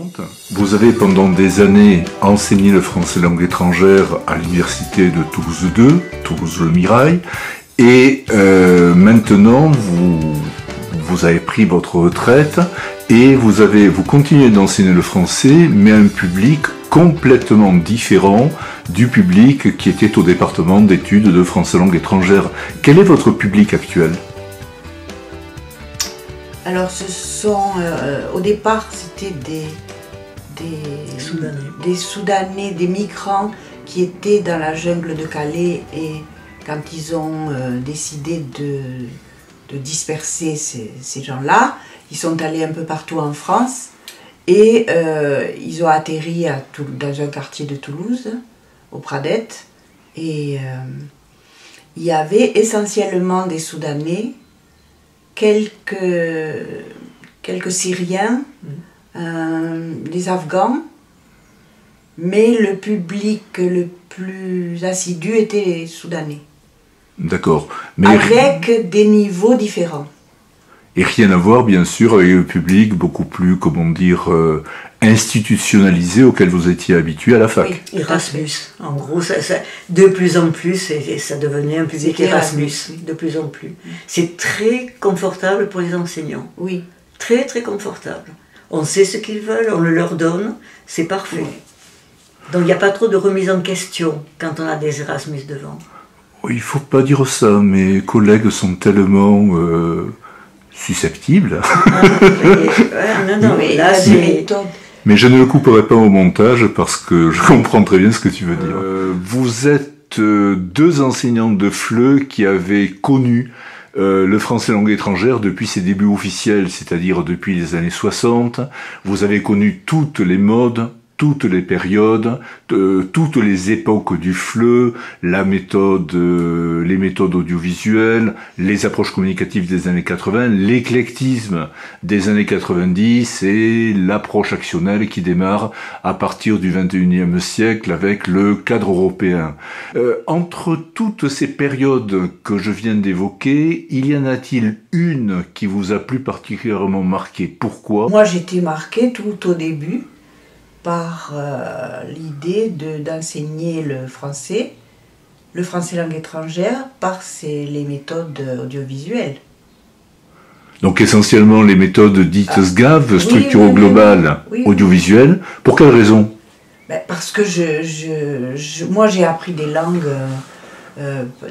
intéressante. Vous avez pendant des années enseigné le français langue étrangère à l'université de Toulouse 2, Toulouse-Le Mirail, et maintenant vous avez pris votre retraite et vous continuez d'enseigner le français, mais à un public complètement différent du public qui était au département d'études de français langue étrangère. Quel est votre public actuel ? Alors ce sont, au départ c'était des Soudanais, des migrants qui étaient dans la jungle de Calais, et quand ils ont décidé de disperser ces gens-là, ils sont allés un peu partout en France et ils ont atterri dans un quartier de Toulouse, au Pradette, et il y avait essentiellement des Soudanais, quelques Syriens, des Afghans, mais le public le plus assidu était les Soudanais. D'accord. Mais avec des niveaux différents. Et rien à voir, bien sûr, avec le public beaucoup plus, comment dire, institutionnalisé auquel vous étiez habitué à la fac. Oui, Erasmus. En gros, de plus en plus, ça devenait un public Erasmus, de plus en plus. C'est très confortable pour les enseignants. Oui. Très, très confortable. On sait ce qu'ils veulent, on le leur donne, c'est parfait. Oui. Donc il n'y a pas trop de remise en question quand on a des Erasmus devant. Il ne faut pas dire ça, mes collègues sont tellement susceptibles. Mais là, c'est... Mais je ne le couperai pas au montage parce que je comprends très bien ce que tu veux dire. Vous êtes deux enseignants de FLE qui avaient connu le français langue étrangère depuis ses débuts officiels, c'est-à-dire depuis les années 60. Vous avez connu toutes les modes, toutes les périodes, toutes les époques du FLE, les méthodes audiovisuelles, les approches communicatives des années 80, l'éclectisme des années 90 et l'approche actionnelle qui démarre à partir du 21e siècle avec le cadre européen. Entre toutes ces périodes que je viens d'évoquer, il y en a-t-il une qui vous a plus particulièrement marqué? Pourquoi? Moi, j'étais marquée tout au début par l'idée d'enseigner le français langue étrangère, par les méthodes audiovisuelles. Donc essentiellement les méthodes dites SGAV, structure globale audiovisuelle. Pour quelle raison? Parce que moi j'ai appris des langues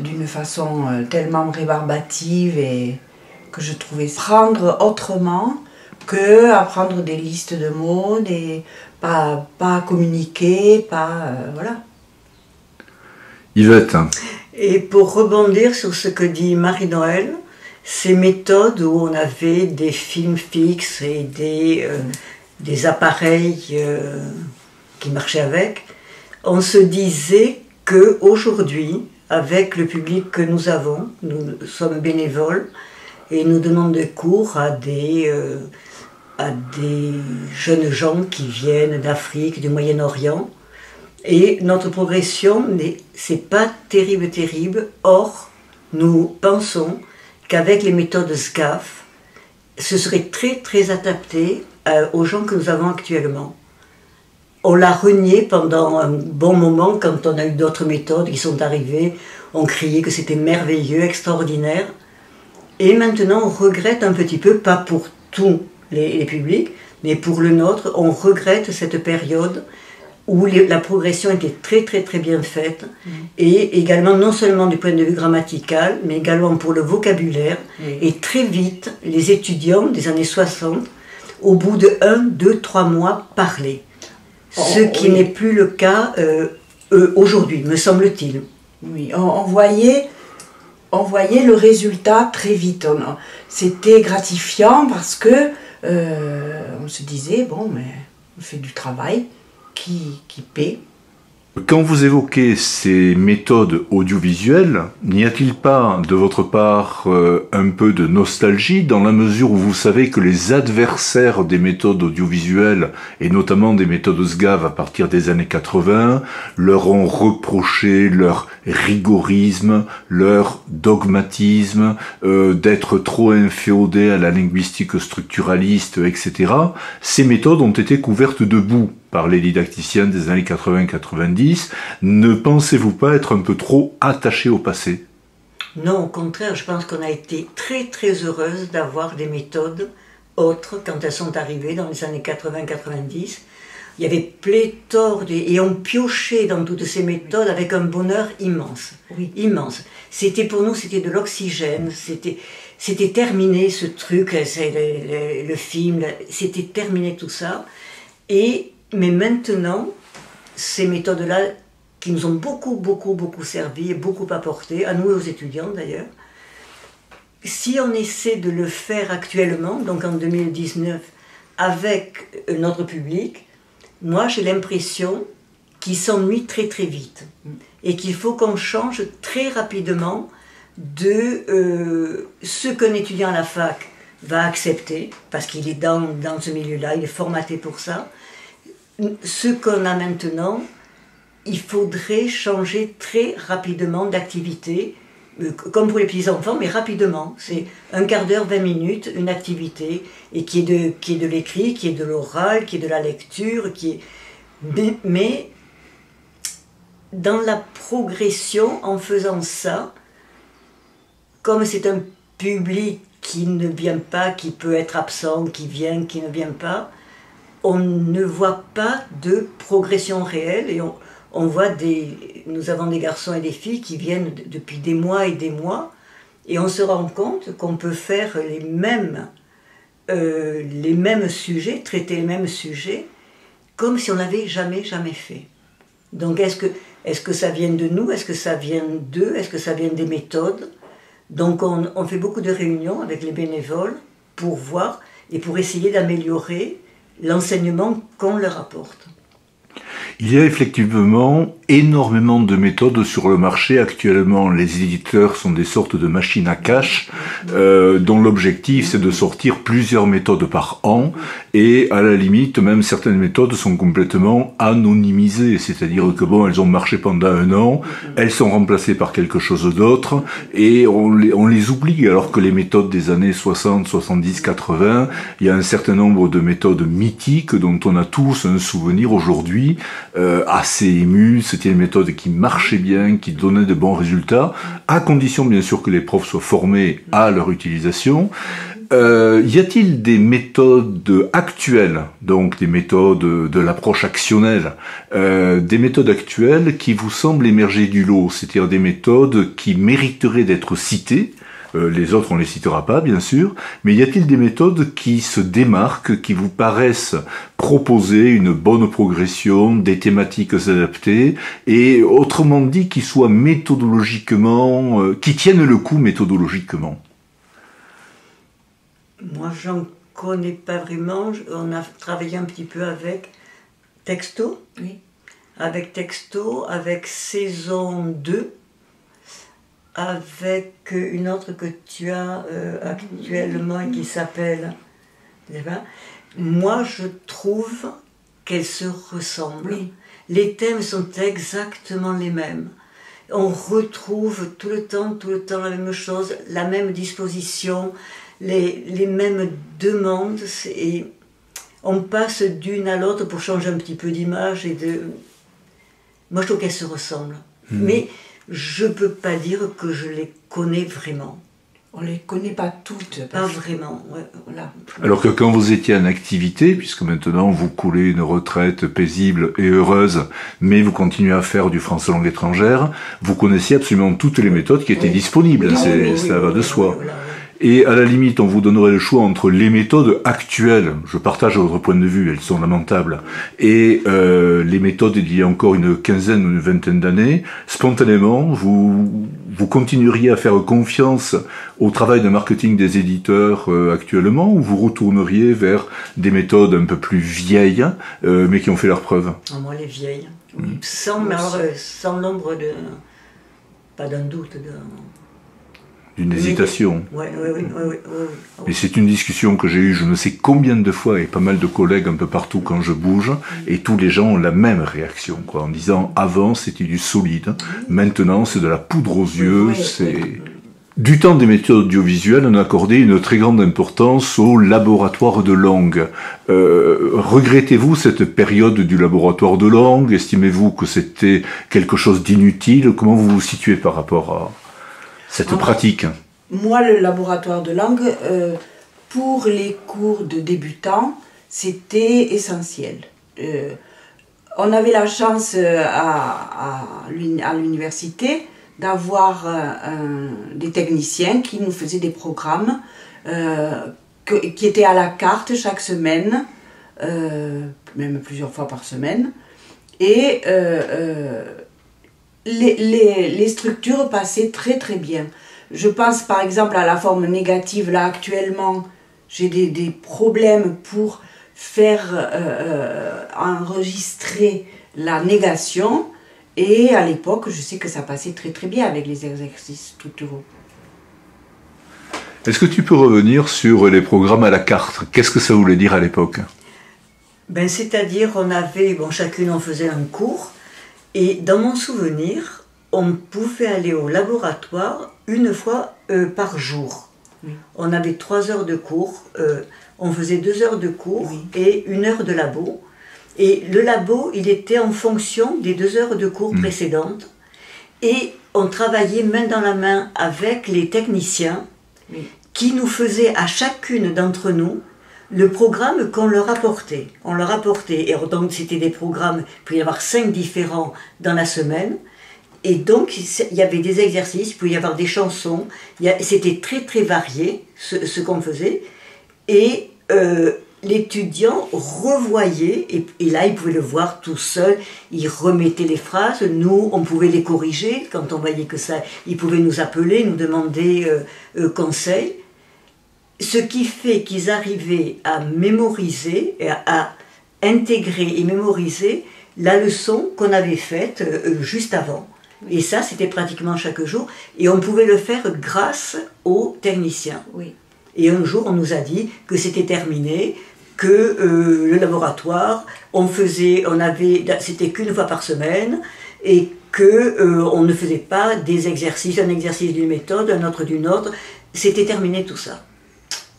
d'une façon tellement rébarbative et que je trouvais prendre autrement que apprendre des listes de mots, pas communiquer, voilà. Yvette. Et pour rebondir sur ce que dit Marie-Noëlle, ces méthodes où on avait des films fixes et des appareils qui marchaient avec, on se disait qu'aujourd'hui, avec le public que nous avons, nous sommes bénévoles et nous donnons des cours à des jeunes gens qui viennent d'Afrique, du Moyen-Orient. Et notre progression, c'est pas terrible. Or, nous pensons qu'avec les méthodes SGAF, ce serait très très adapté aux gens que nous avons actuellement. On l'a renié pendant un bon moment quand on a eu d'autres méthodes qui sont arrivées. On criait que c'était merveilleux, extraordinaire. Et maintenant, on regrette un petit peu, pas pour tous les publics, mais pour le nôtre, on regrette cette période où la progression était très très très bien faite, et également non seulement du point de vue grammatical, mais également pour le vocabulaire, et très vite, les étudiants des années 60, au bout de 1, 2, 3 mois, parlaient. Ce qui n'est plus le cas aujourd'hui, me semble-t-il. Oui, on voyait le résultat très vite. C'était gratifiant parce que on se disait, bon, mais on fait du travail qui paie, Quand vous évoquez ces méthodes audiovisuelles, n'y a-t-il pas de votre part un peu de nostalgie dans la mesure où vous savez que les adversaires des méthodes audiovisuelles, et notamment des méthodes SGAV à partir des années 80, leur ont reproché leur rigorisme, leur dogmatisme, d'être trop inféodés à la linguistique structuraliste, etc. Ces méthodes ont été couvertes de boue par les didacticiens des années 80-90, ne pensez-vous pas être un peu trop attaché au passé? Non, au contraire, je pense qu'on a été très très heureuse d'avoir des méthodes autres quand elles sont arrivées dans les années 80-90. Il y avait pléthore et on piochait dans toutes ces méthodes avec un bonheur immense. Oui. Immense. C'était pour nous, c'était de l'oxygène, c'était terminé ce truc, c'est le film, c'était terminé tout ça. Mais maintenant, ces méthodes-là, qui nous ont beaucoup servi et beaucoup apporté, à nous et aux étudiants d'ailleurs, si on essaie de le faire actuellement, donc en 2019, avec notre public, moi j'ai l'impression qu'il s'ennuie très très vite et qu'il faut qu'on change très rapidement de ce qu'un étudiant à la fac va accepter, parce qu'il est dans ce milieu-là, il est formaté pour ça. Ce qu'on a maintenant, il faudrait changer très rapidement d'activité, comme pour les petits-enfants, mais rapidement. C'est un quart d'heure, 20 minutes, une activité, et qui est de l'écrit, qui est de l'oral, qui est de la lecture, mais dans la progression, en faisant ça, comme c'est un public qui ne vient pas, qui peut être absent, qui vient, qui ne vient pas, on ne voit pas de progression réelle et on voit nous avons des garçons et des filles qui viennent depuis des mois et on se rend compte qu'on peut faire les mêmes sujets, traiter les mêmes sujets comme si on n'avait jamais fait. Donc est-ce que ça vient de nous, est-ce que ça vient d'eux, est-ce que ça vient des méthodes? Donc on fait beaucoup de réunions avec les bénévoles pour voir et pour essayer d'améliorer l'enseignement qu'on leur apporte. Il y a effectivement énormément de méthodes sur le marché. Actuellement, les éditeurs sont des sortes de machines à cash dont l'objectif c'est de sortir plusieurs méthodes par an et à la limite, même certaines méthodes sont complètement anonymisées, c'est-à-dire que bon, elles ont marché pendant un an, elles sont remplacées par quelque chose d'autre et on les oublie, alors que les méthodes des années 60, 70, 80, il y a un certain nombre de méthodes mythiques dont on a tous un souvenir aujourd'hui, assez ému. C'était une méthode qui marchait bien, qui donnait de bons résultats, à condition bien sûr que les profs soient formés à leur utilisation. Y a-t-il des méthodes actuelles, donc des méthodes de l'approche actionnelle, des méthodes actuelles qui vous semblent émerger du lot, c'est-à-dire des méthodes qui mériteraient d'être citées? Les autres, on les citera pas, bien sûr, mais y a-t-il des méthodes qui se démarquent, qui vous paraissent proposer une bonne progression, des thématiques adaptées, et autrement dit, qui soient méthodologiquement, qui tiennent le coup méthodologiquement? Moi, j'en connais pas vraiment. On a travaillé un petit peu avec Texto, oui. Avec Texto, avec Saison 2, avec une autre que tu as actuellement et qui s'appelle... Moi, je trouve qu'elles se ressemblent. Oui. Les thèmes sont exactement les mêmes. On retrouve tout le temps la même chose, la même disposition, les mêmes demandes. Et on passe d'une à l'autre pour changer un petit peu d'image. Moi, je trouve qu'elles se ressemblent. Mais je ne peux pas dire que je les connais vraiment. On ne les connaît pas toutes. Pas vraiment, ouais, voilà. Alors que quand vous étiez en activité, puisque maintenant vous coulez une retraite paisible et heureuse, mais vous continuez à faire du français langue étrangère, vous connaissiez absolument toutes les méthodes qui étaient disponibles, ça va de soi. Voilà. Et à la limite, on vous donnerait le choix entre les méthodes actuelles, je partage votre point de vue, elles sont lamentables, et les méthodes d'il y a encore une quinzaine ou une vingtaine d'années, spontanément, vous vous continueriez à faire confiance au travail de marketing des éditeurs actuellement, ou vous retourneriez vers des méthodes un peu plus vieilles, mais qui ont fait leurs preuves? Moi, les vieilles. Sans l'ombre de... pas d'un doute, d'une hésitation. Oui. Et c'est une discussion que j'ai eue je ne sais combien de fois avec pas mal de collègues un peu partout quand je bouge, et tous les gens ont la même réaction, quoi, en disant avant c'était du solide, maintenant c'est de la poudre aux yeux, c'est... Du temps des méthodes audiovisuelles, on a accordé une très grande importance au laboratoire de langue. Regrettez-vous cette période du laboratoire de langue? Estimez-vous que c'était quelque chose d'inutile? Comment vous vous situez par rapport à cette pratique? Moi, le laboratoire de langue, pour les cours de débutants, c'était essentiel. On avait la chance à l'université d'avoir des techniciens qui nous faisaient des programmes qui étaient à la carte chaque semaine, même plusieurs fois par semaine. Et les structures passaient très très bien. Je pense par exemple à la forme négative. Là actuellement, j'ai des problèmes pour faire enregistrer la négation. Et à l'époque, je sais que ça passait très très bien avec les exercices structuraux. Est-ce que tu peux revenir sur les programmes à la carte? Qu'est-ce que ça voulait dire à l'époque? C'est-à-dire, on avait, chacune en faisait un cours, et dans mon souvenir, on pouvait aller au laboratoire une fois par jour. Oui. On avait 3 heures de cours, on faisait 2 heures de cours et 1 heure de labo. Et le labo, il était en fonction des 2 heures de cours précédentes. Et on travaillait main dans la main avec les techniciens qui nous faisaient à chacune d'entre nous le programme qu'on leur apportait. On leur apportait, et donc c'était des programmes, il pouvait y avoir 5 différents dans la semaine. Et donc il y avait des exercices, il pouvait y avoir des chansons. C'était très très varié ce qu'on faisait. Et l'étudiant revoyait, et là il pouvait le voir tout seul, il remettait les phrases, nous on pouvait les corriger, quand on voyait que ça, il pouvait nous appeler, nous demander conseil, ce qui fait qu'ils arrivaient à mémoriser, à intégrer et mémoriser la leçon qu'on avait faite juste avant. Et ça c'était pratiquement chaque jour, et on pouvait le faire grâce aux techniciens. Oui. Et un jour, on nous a dit que c'était terminé, que le laboratoire, c'était qu'1 fois par semaine, et qu'on ne faisait pas des exercices, un exercice d'une méthode, un autre d'une autre. C'était terminé tout ça.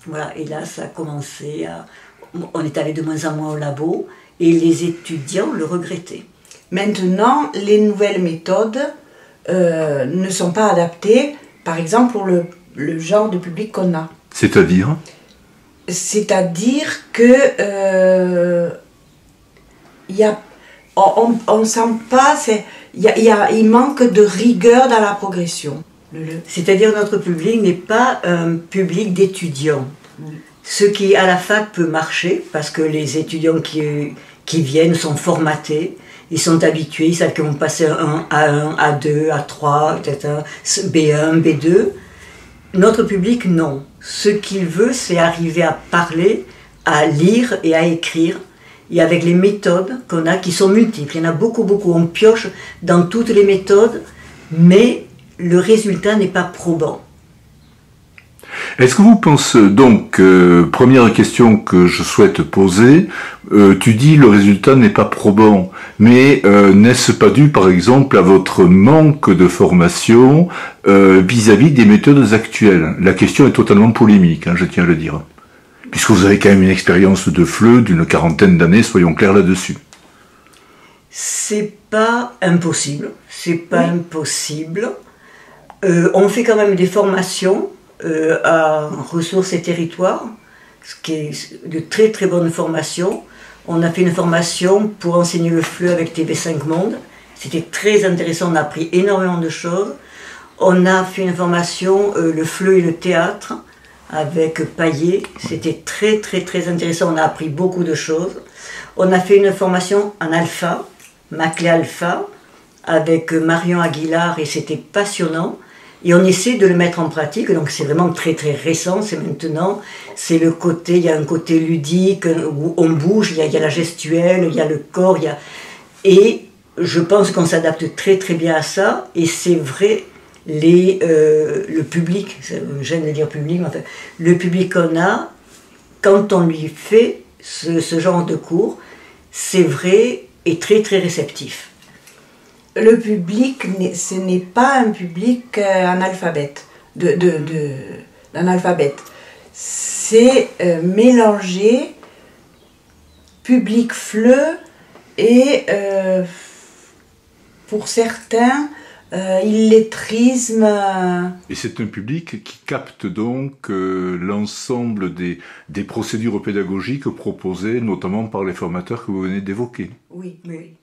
Voilà, et là, ça a commencé à... On est allé de moins en moins au labo, et les étudiants le regrettaient. Maintenant, les nouvelles méthodes ne sont pas adaptées, par exemple, pour le genre de public qu'on a. C'est-à-dire ? C'est-à-dire que on sent pas, il manque de rigueur dans la progression. C'est-à-dire notre public n'est pas un public d'étudiants. Ce qui à la fac peut marcher, parce que les étudiants qui viennent sont formatés, ils sont habitués, ils savent qu'ils vont passer un A1, A2, A3, peut-être un B1, B2. Notre public, non. Ce qu'il veut, c'est arriver à parler, à lire et à écrire. Et avec les méthodes qu'on a, qui sont multiples, il y en a beaucoup, beaucoup. On pioche dans toutes les méthodes, mais le résultat n'est pas probant. Est-ce que vous pensez, donc, première question que je souhaite poser, tu dis le résultat n'est pas probant, mais n'est-ce pas dû par exemple à votre manque de formation vis-à-vis des méthodes actuelles? La question est totalement polémique, je tiens à le dire, puisque vous avez quand même une expérience de FLE d'une 40aine d'années, soyons clairs là-dessus. C'est pas impossible, impossible. On fait quand même des formations à Ressources et Territoires, ce qui est de très très bonnes formations. On a fait une formation pour enseigner le FLE avec TV5 Monde. C'était très intéressant, on a appris énormément de choses. On a fait une formation, le FLE et le théâtre, avec Paillet. C'était très très très intéressant, on a appris beaucoup de choses. On a fait une formation en alpha, Maclé Alpha, avec Marion Aguilar, et c'était passionnant. Et on essaie de le mettre en pratique, donc c'est vraiment très très récent, c'est maintenant, c'est le côté, il y a un côté ludique, où on bouge, il y a la gestuelle, il y a le corps, et je pense qu'on s'adapte très très bien à ça, et c'est vrai, le public, j'aime de dire public, mais enfin, le public qu'on a, quand on lui fait ce genre de cours, c'est vrai, est très très réceptif. Le public, ce n'est pas un public analphabète, d'analphabète. C'est mélanger public FLE et pour certains, illettrisme. Et c'est un public qui capte donc l'ensemble des procédures pédagogiques proposées, notamment par les formateurs que vous venez d'évoquer. Oui, oui.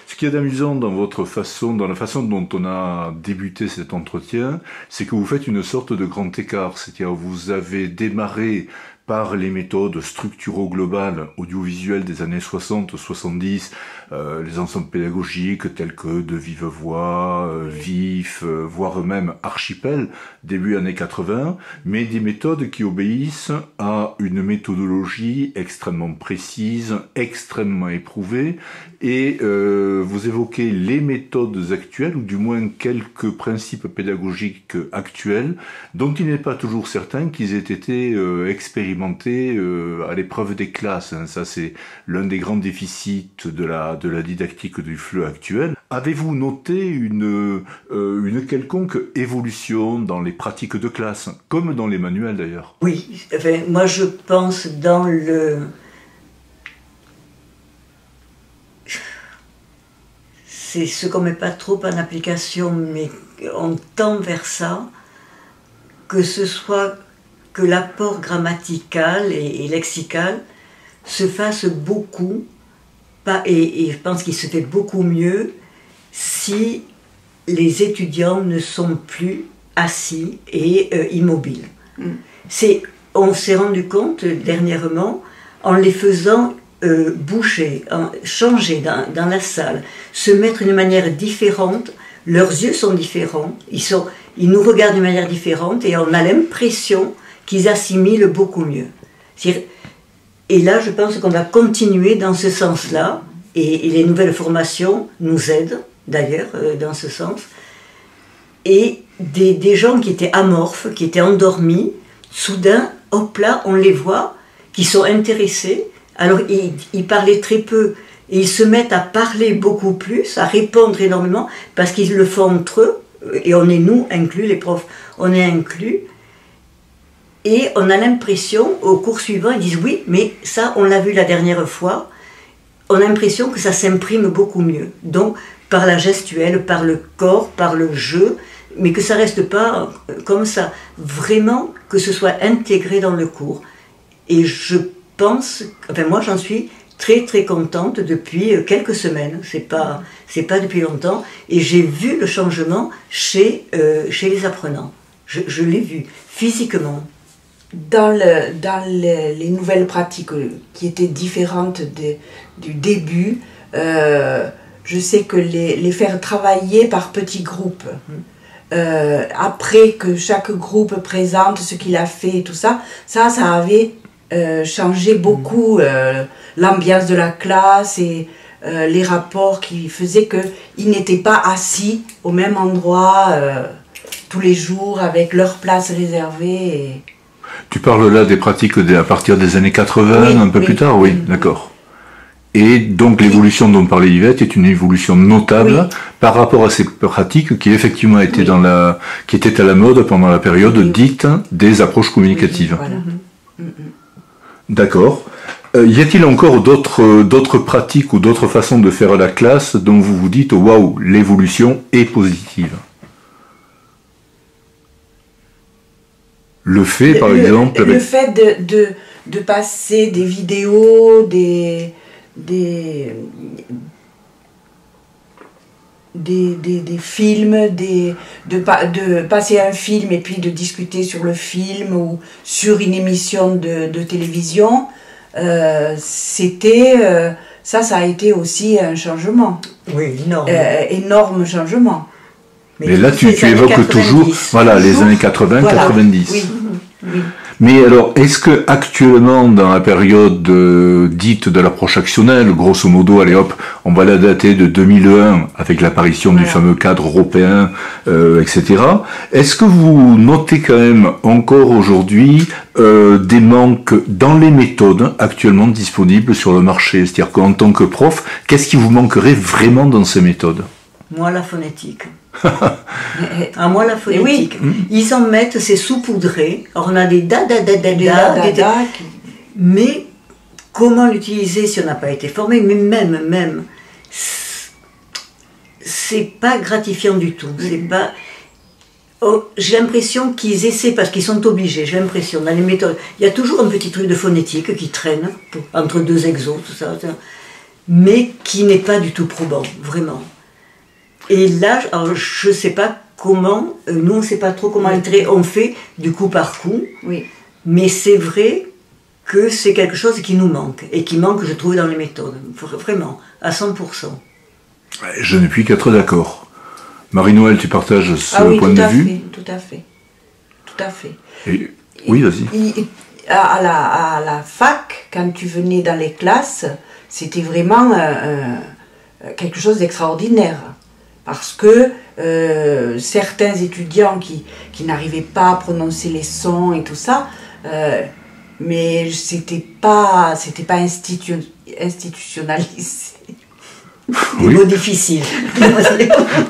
Ce qui est amusant dans la façon dont on a débuté cet entretien, c'est que vous faites une sorte de grand écart. C'est-à-dire vous avez démarré par les méthodes structuro-globales audiovisuelles des années 60-70, les ensembles pédagogiques tels que De Vive Voix, Vif, voire même Archipel, début années 80, mais des méthodes qui obéissent à une méthodologie extrêmement précise, extrêmement éprouvée, et vous évoquez les méthodes actuelles, ou du moins quelques principes pédagogiques actuels, dont il n'est pas toujours certain qu'ils aient été expérimentés à l'épreuve des classes. Ça, c'est l'un des grands déficits de la didactique du FLE actuel. Avez-vous noté une quelconque évolution dans les pratiques de classe, comme dans les manuels d'ailleurs? Oui, enfin, moi je pense dans le... C'est ce qu'on ne met pas trop en application, mais on tend vers ça, que ce soit que l'apport grammatical et lexical se fasse beaucoup, et je pense qu'il se fait beaucoup mieux si les étudiants ne sont plus assis et immobiles. On s'est rendu compte dernièrement, en les faisant bouger, changer dans la salle, se mettre d'une manière différente, leurs yeux sont différents, ils nous regardent d'une manière différente et on a l'impression qu'ils assimilent beaucoup mieux. Et là, je pense qu'on va continuer dans ce sens-là, et les nouvelles formations nous aident, d'ailleurs, dans ce sens. Et des gens qui étaient amorphes, qui étaient endormis, soudain, hop là, on les voit, qui sont intéressés. Alors, ils parlaient très peu, et ils se mettent à parler beaucoup plus, à répondre énormément, parce qu'ils le font entre eux, et on est nous inclus, les profs, on est inclus. Et on a l'impression, au cours suivant, ils disent oui, mais ça, on l'a vu la dernière fois, on a l'impression que ça s'imprime beaucoup mieux. Donc, par la gestuelle, par le corps, par le jeu, mais que ça ne reste pas comme ça. Vraiment, que ce soit intégré dans le cours. Et je pense, enfin moi j'en suis très très contente depuis quelques semaines, c'est pas depuis longtemps, et j'ai vu le changement chez les apprenants. Je l'ai vu, physiquement. Dans les nouvelles pratiques qui étaient différentes du début, je sais que les faire travailler par petits groupes, après que chaque groupe présente ce qu'il a fait et tout ça, ça avait changé beaucoup l'ambiance de la classe et les rapports qui faisaient qu'ils n'étaient pas assis au même endroit tous les jours avec leur place réservée. Tu parles là des pratiques à partir des années 80, oui, un peu plus tard, oui, d'accord. Et donc l'évolution dont parlait Yvette est une évolution notable par rapport à ces pratiques qui effectivement étaient qui étaient à la mode pendant la période dite des approches communicatives. Voilà. D'accord. Y a-t-il encore d'autres pratiques ou d'autres façons de faire la classe dont vous vous dites waouh, l'évolution est positive? Le fait, par exemple... Le fait de passer des vidéos, des films, de passer un film et puis de discuter sur le film ou sur une émission de télévision, ça a été aussi un changement. Oui, énorme. Énorme changement. Mais là, tu les années évoques 90, toujours voilà, les années 80, Voilà. 90. Oui, oui. Mais alors, est-ce que actuellement, dans la période dite de l'approche actionnelle, grosso modo, allez hop, on va la dater de 2001 avec l'apparition du fameux cadre européen, etc. Est-ce que vous notez quand même encore aujourd'hui des manques dans les méthodes actuellement disponibles sur le marché? C'est-à-dire qu'en tant que prof, qu'est-ce qui vous manquerait vraiment dans ces méthodes? Moi, la phonétique. Moi, la phonétique. Oui. Ils en mettent, c'est saupoudré. Alors, on a des Des dada qui- mais comment l'utiliser si on n'a pas été formé? Mais même, c'est pas gratifiant du tout. C'est pas. Oh, j'ai l'impression qu'ils essaient parce qu'ils sont obligés. J'ai l'impression dans les méthodes, il y a toujours un petit truc de phonétique qui traîne entre deux exos, tout ça, mais qui n'est pas du tout probant, vraiment. Et là, alors, je ne sais pas comment, nous on ne sait pas trop comment entrer, on fait du coup par coup, Oui. mais c'est vrai que c'est quelque chose qui nous manque, et qui manque, je trouve, dans les méthodes, vraiment, à 100%. Je ne puis qu'être d'accord. Marie-Noël, tu partages ce Oui, point tout de à vue? fait, tout à fait. Tout à fait. Et- Oui, vas-y. À la fac, quand tu venais dans les classes, c'était vraiment quelque chose d'extraordinaire. Parce que certains étudiants qui n'arrivaient pas à prononcer les sons et tout ça, mais c'était pas institutionnalisé. Des mots difficiles.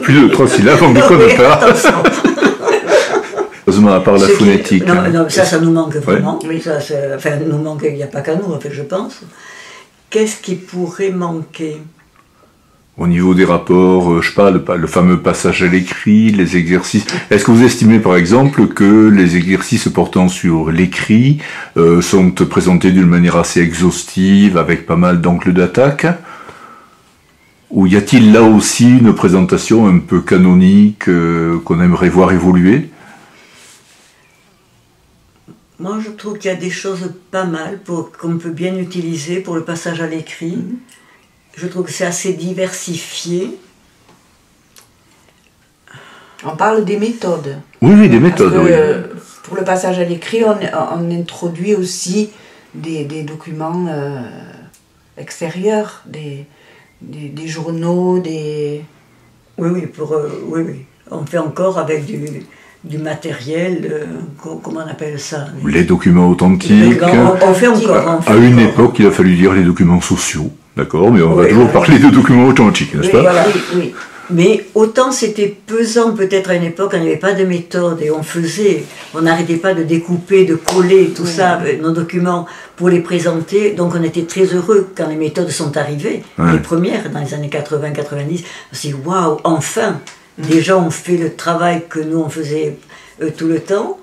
Plus de 3 syllabes, on ne déconne pas. Attention. Heureusement, à part la Ce qui- phonétique. Non, ça nous manque vraiment. Oui. Ça, enfin, nous manque, il n'y a pas qu'à nous, en fait, je pense. Qu'est-ce qui pourrait manquer? Au niveau des rapports, je sais pas, le fameux passage à l'écrit, les exercices. Est-ce que vous estimez, par exemple, que les exercices portant sur l'écrit sont présentés d'une manière assez exhaustive, avec pas mal d'angles d'attaque? Ou y a-t-il là aussi une présentation un peu canonique qu'on aimerait voir évoluer? Moi, je trouve qu'il y a des choses pas mal qu'on peut bien utiliser pour le passage à l'écrit. Je trouve que c'est assez diversifié. On parle des méthodes. Oui, des méthodes, Parce que, oui. pour le passage à l'écrit, on introduit aussi des documents extérieurs, des journaux, des... Oui, oui. On fait encore avec du matériel, comment on appelle ça? Les documents authentiques. On fait encore. À une époque, il a fallu dire les documents sociaux, d'accord, mais on va Oui, toujours oui. parler de documents authentiques, n'est-ce pas? Voilà. Oui. Mais autant c'était pesant peut-être à une époque, on n'avait pas de méthode et on n'arrêtait pas de découper, de coller tout ça, nos documents pour les présenter. Donc on était très heureux quand les méthodes sont arrivées, les premières dans les années 80-90. On s'est dit waouh, enfin, des gens ont fait le travail que nous on faisait tout le temps.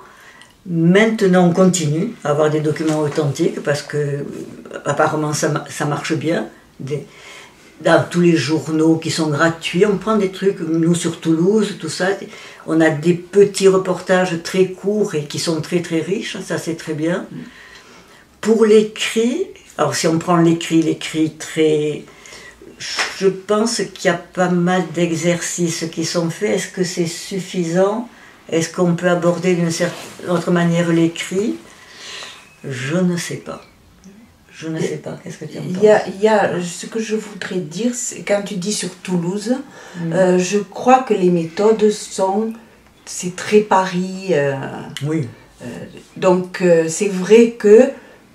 Maintenant on continue à avoir des documents authentiques parce que apparemment ça marche bien. Dans tous les journaux qui sont gratuits, on prend des trucs, nous sur Toulouse, tout ça, on a des petits reportages très courts et qui sont très très riches, ça c'est très bien. Pour l'écrit, alors si on prend l'écrit très... Je pense qu'il y a pas mal d'exercices qui sont faits, est-ce que c'est suffisant? Est-ce qu'on peut aborder d'une certaine autre manière l'écrit? Je ne sais pas. Je ne sais pas, qu'est-ce que tu en penses? Il y a ce que je voudrais dire, c'est quand tu dis sur Toulouse, je crois que les méthodes c'est très Paris. Oui. Donc c'est vrai que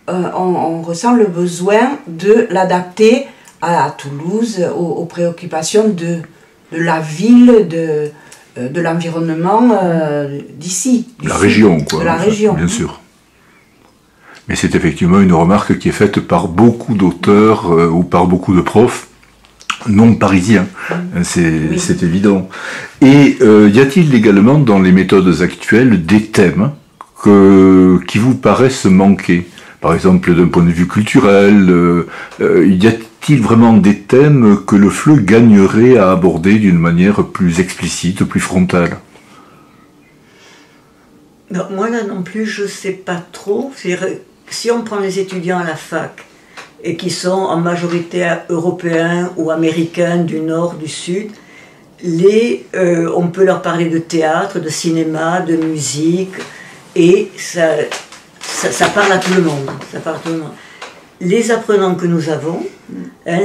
on ressent le besoin de l'adapter à Toulouse, aux préoccupations de la ville, de l'environnement d'ici. La région, quoi. De la région. Bien sûr. Mais c'est effectivement une remarque qui est faite par beaucoup d'auteurs ou par beaucoup de profs non parisiens. C'est évident. Et y a-t-il également dans les méthodes actuelles des thèmes qui vous paraissent manquer? Par exemple, d'un point de vue culturel, y a-t-il vraiment des thèmes que le FLE gagnerait à aborder d'une manière plus explicite, plus frontale? Non, moi là non plus, je ne sais pas trop. Si on prend les étudiants à la fac et qui sont en majorité européens ou américains du nord, du sud, On peut leur parler de théâtre, de cinéma, de musique, et ça parle à tout le monde. Ça parle à tout le monde. Les apprenants que nous avons, hein,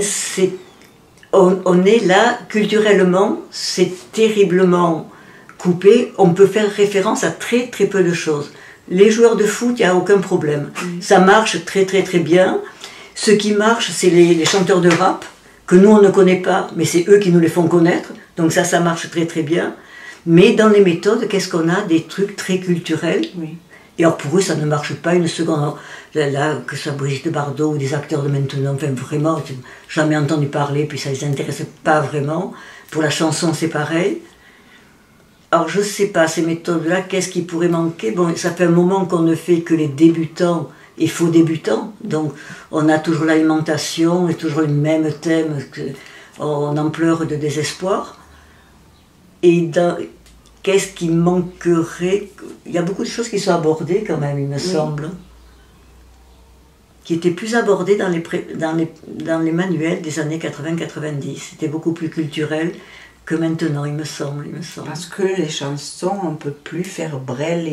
on est là, culturellement, c'est terriblement coupé. On peut faire référence à très très peu de choses. Les joueurs de foot, il n'y a aucun problème. Ça marche très très très bien. Ce qui marche, c'est les chanteurs de rap, que nous on ne connaît pas, mais c'est eux qui nous les font connaître. Donc ça marche très très bien. Mais dans les méthodes, qu'est-ce qu'on a? Des trucs très culturels. Oui. Et alors pour eux, ça ne marche pas une seconde. Là, que ce soit Brigitte Bardot ou des acteurs de maintenant, enfin vraiment, j'ai jamais entendu parler, puis ça ne les intéresse pas vraiment. Pour la chanson, c'est pareil. Alors je ne sais pas, ces méthodes-là, qu'est-ce qui pourrait manquer? Bon, ça fait un moment qu'on ne fait que les débutants et faux débutants. Donc on a toujours l'alimentation et toujours le même thème, on en pleure de désespoir. Et qu'est-ce qui manquerait? Il y a beaucoup de choses qui sont abordées quand même, il me semble. Qui étaient plus abordées dans les manuels des années 80-90. C'était beaucoup plus culturel que maintenant, il me semble. Parce que les chansons, on ne peut plus faire Brel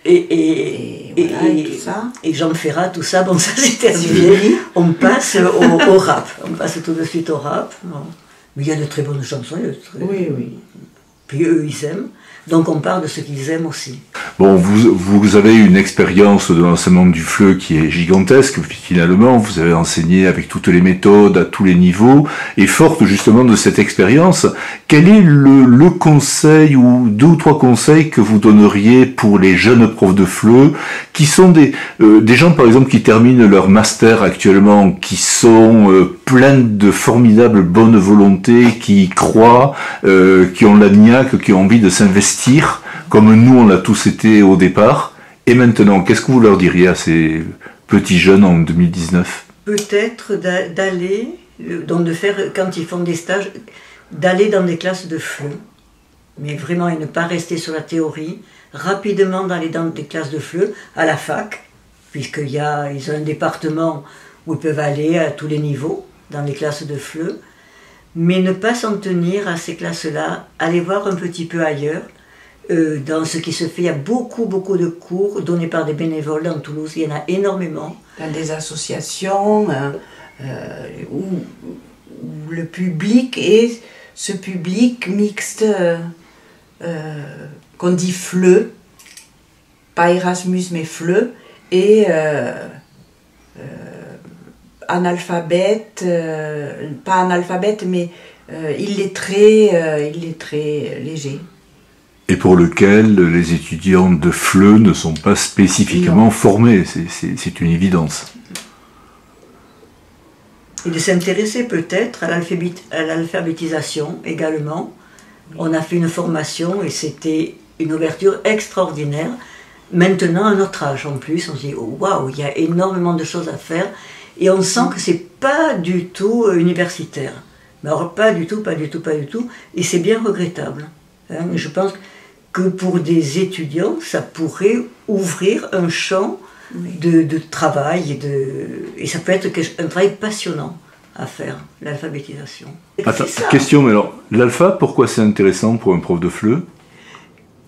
et tout ça. Et Jean Ferrat, tout ça, bon, ça c'est terminé. On passe au rap. On passe tout de suite au rap. Bon. Mais il y a de très bonnes chansons. Oui. Puis eux, ils aiment. Donc on parle de ce qu'ils aiment aussi. Bon, vous avez une expérience de l'enseignement du FLE qui est gigantesque, puis finalement vous avez enseigné avec toutes les méthodes, à tous les niveaux, et forte justement de cette expérience, quel est le conseil ou 2 ou 3 conseils que vous donneriez pour les jeunes profs de FLE, qui sont des gens par exemple qui terminent leur master actuellement, qui sont pleins de formidables bonnes volontés, qui y croient, qui ont la niaque, qui ont envie de s'investir, comme nous on l'a tous été au départ. Et maintenant, qu'est-ce que vous leur diriez à ces petits jeunes en 2019? Peut-être d'aller, donc de faire, quand ils font des stages, d'aller dans des classes de FLE. Mais vraiment, et ne pas rester sur la théorie, rapidement d'aller dans des classes de FLE, à la fac, puisqu'ils ont un département où ils peuvent aller à tous les niveaux, dans les classes de FLE, mais ne pas s'en tenir à ces classes-là, aller voir un petit peu ailleurs. Dans ce qui se fait, il y a beaucoup de cours donnés par des bénévoles dans Toulouse, il y en a énormément. Dans des associations où le public est ce public mixte qu'on dit FLE, pas Erasmus mais FLE, et analphabète, pas analphabète mais illettré léger. Et pour lequel les étudiants de FLE ne sont pas spécifiquement formés, c'est une évidence. Et de s'intéresser peut-être à l'alphabétisation également. On a fait une formation et c'était une ouverture extraordinaire. Maintenant, à notre âge en plus, on se dit oh, waouh, il y a énormément de choses à faire. Et on sent que c'est pas du tout universitaire. Mais alors, pas du tout. Et c'est bien regrettable. Hein. Je pense que pour des étudiants, ça pourrait ouvrir un champ de travail et ça peut être un travail passionnant à faire, l'alphabétisation. Attends, question, mais alors, l'alpha, pourquoi c'est intéressant pour un prof de FLE?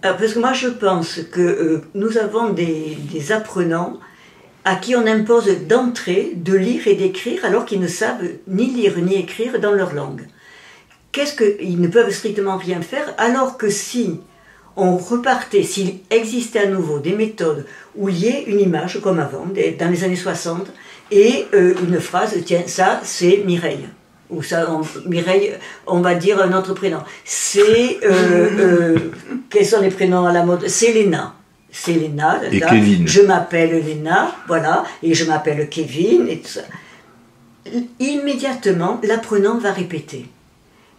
Parce que moi je pense que nous avons des apprenants à qui on impose d'entrer, de lire et d'écrire alors qu'ils ne savent ni lire ni écrire dans leur langue. Ils ne peuvent strictement rien faire, alors que si on repartait, s'il existait à nouveau des méthodes où il y ait une image comme avant, dans les années 60, et une phrase, tiens, ça c'est Mireille. Ou ça, Mireille, on va dire un autre prénom. C'est, quels sont les prénoms à la mode? C'est Léna. C'est Léna. Et Kevin. Je m'appelle Léna, voilà, et je m'appelle Kevin, et tout ça. Immédiatement, l'apprenant va répéter.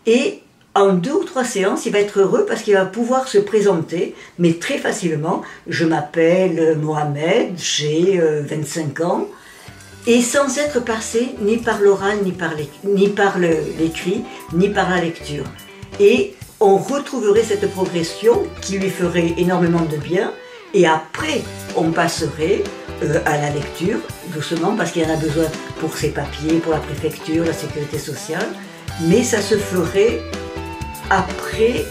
Et en 2 ou 3 séances, il va être heureux parce qu'il va pouvoir se présenter, mais très facilement. Je m'appelle Mohamed, j'ai 25 ans, et sans être passé ni par l'oral, ni par l'écrit, ni par la lecture. Et on retrouverait cette progression qui lui ferait énormément de bien, et après, on passerait à la lecture, doucement, parce qu'il y en a besoin pour ses papiers, pour la préfecture, la sécurité sociale, mais ça se ferait après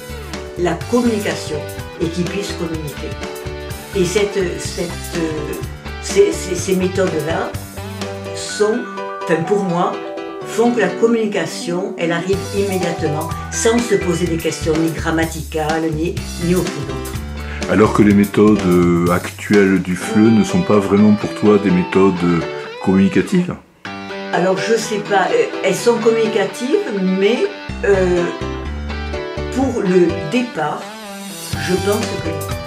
la communication et qu'ils puissent communiquer. Et ces méthodes-là sont, enfin pour moi, font que la communication, elle arrive immédiatement, sans se poser des questions ni grammaticales, ni aucune autre. Alors que les méthodes actuelles du FLE ne sont pas vraiment pour toi des méthodes communicatives? Alors je sais pas, elles sont communicatives, mais pour le départ, je pense que